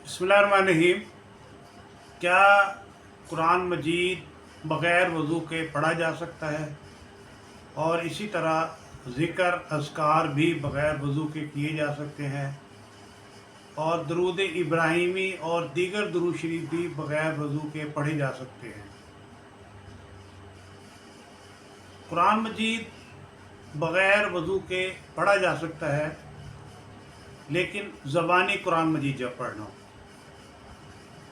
बिस्मिल्लाहिर्रहमानिर्रहीम। क्या कुरान मजीद बग़ैर वज़ू के पढ़ा जा सकता है? और इसी तरह ज़िक्र अज़कार भी बग़ैर वज़ू के किए जा सकते हैं, और दरूद इब्राहिमी और दीगर दुरूद शरीफ भी बग़ैर वज़ू के पढ़े जा सकते हैं। कुरान मजीद बग़ैर वज़ू के पढ़ा जा सकता है, लेकिन ज़बानी कुरान मजीद जब पढ़ना हो,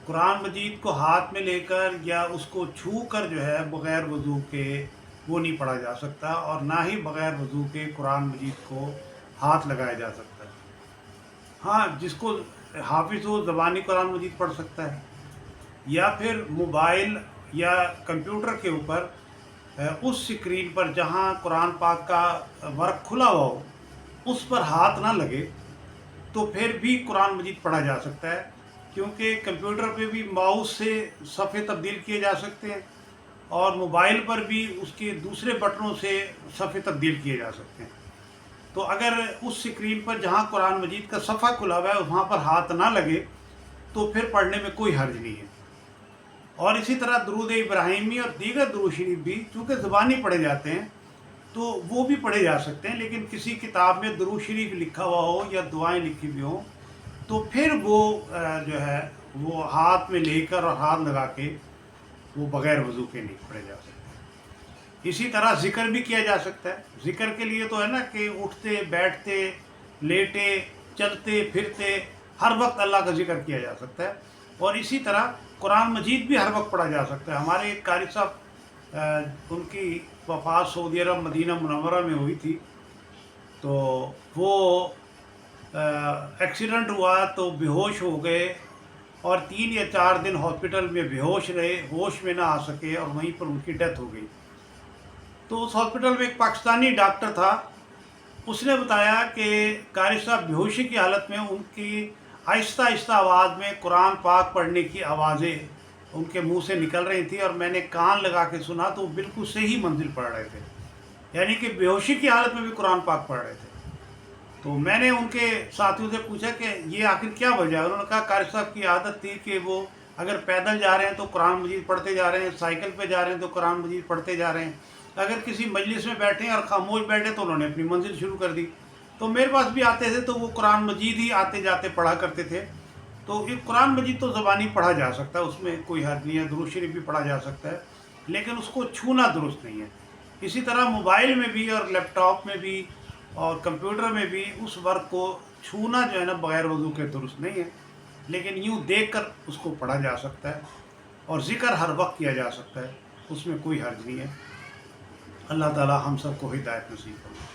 कुरान मजीद को हाथ में लेकर या उसको छू कर जो है बग़ैर वज़ू के वो नहीं पढ़ा जा सकता, और ना ही बग़ैर वज़ू के कुरान मजीद को हाथ लगाया जा सकता है। हाँ, जिसको हाफिज़ हो ज़बानी कुरान मजीद पढ़ सकता है, या फिर मोबाइल या कंप्यूटर के ऊपर उस स्क्रीन पर जहाँ कुरान पाक का वर्क खुला हुआ हो उस पर हाथ ना लगे, तो फिर भी कुरान मजीद पढ़ा जा सकता है, क्योंकि कंप्यूटर पे भी माउस से सफ़े तब्दील किए जा सकते हैं, और मोबाइल पर भी उसके दूसरे बटनों से सफ़े तब्दील किए जा सकते हैं। तो अगर उस स्क्रीन पर जहाँ कुरान मजीद का सफ़ा खुला हुआ है वहाँ पर हाथ ना लगे तो फिर पढ़ने में कोई हर्ज नहीं है। और इसी तरह दरूद इब्राहिमी और दीगर दुरूद शरीफ भी चूँकि ज़बानी पढ़े जाते हैं तो वो भी पढ़े जा सकते हैं, लेकिन किसी किताब में दुरूद शरीफ लिखा हुआ हो या दुआएं लिखी हुई हो तो फिर वो जो है वो हाथ में लेकर और हाथ लगा के वो बग़ैर वज़ू के नहीं पढ़े जा सकते। इसी तरह ज़िक्र भी किया जा सकता है। ज़िक्र के लिए तो है ना कि उठते बैठते लेटे चलते फिरते हर वक्त अल्लाह का ज़िक्र किया जा सकता है, और इसी तरह कुरान मजीद भी हर वक्त पढ़ा जा सकता है। हमारे एक कारी साहब उनकी वफ़ात सऊदी अरब मदीना मुनव्वरा में हुई थी, तो वो एक्सीडेंट हुआ तो बेहोश हो गए, और 3 या 4 दिन हॉस्पिटल में बेहोश रहे, होश में ना आ सके, और वहीं पर उनकी डेथ हो गई। तो उस हॉस्पिटल में एक पाकिस्तानी डॉक्टर था, उसने बताया कि कारी साहब बेहोशी की हालत में उनकी आहिस्ता आहिस्ता आवाज़ में कुरान पाक पढ़ने की आवाज़ें उनके मुंह से निकल रही थी, और मैंने कान लगा के सुना तो वो बिल्कुल सही मंजिल पढ़ रहे थे, यानी कि बेहोशी की हालत में भी कुरान पाक पढ़ रहे थे। तो मैंने उनके साथियों से पूछा कि ये आखिर क्या वजह है। उन्होंने कहा कारी साहब की आदत थी कि वो अगर पैदल जा रहे हैं तो कुरान मजीद पढ़ते जा रहे हैं, साइकिल पे जा रहे हैं तो कुरान मजीद पढ़ते जा रहे हैं, अगर किसी मजलिस में बैठे हैं और खामोश बैठे तो उन्होंने अपनी मंजिल शुरू कर दी। तो मेरे पास भी आते थे तो वो कुरान मजीद ही आते जाते पढ़ा करते थे। तो ये कुरान मजीद तो ज़बानी पढ़ा जा सकता है, उसमें कोई हर्ज नहीं है। दुरूद शरीफ भी पढ़ा जा सकता है, लेकिन उसको छूना दुरुस्त नहीं है। इसी तरह मोबाइल में भी और लैपटॉप में भी और कंप्यूटर में भी उस वर्क को छूना जो है ना बग़ैर वज़ू के दुरुस्त नहीं है, लेकिन यूँ देख कर उसको पढ़ा जा सकता है, और ज़िक्र हर वक्त किया जा सकता है, उसमें कोई हर्ज नहीं है। अल्लाह ताला हम सबको हिदायत नसीब करे।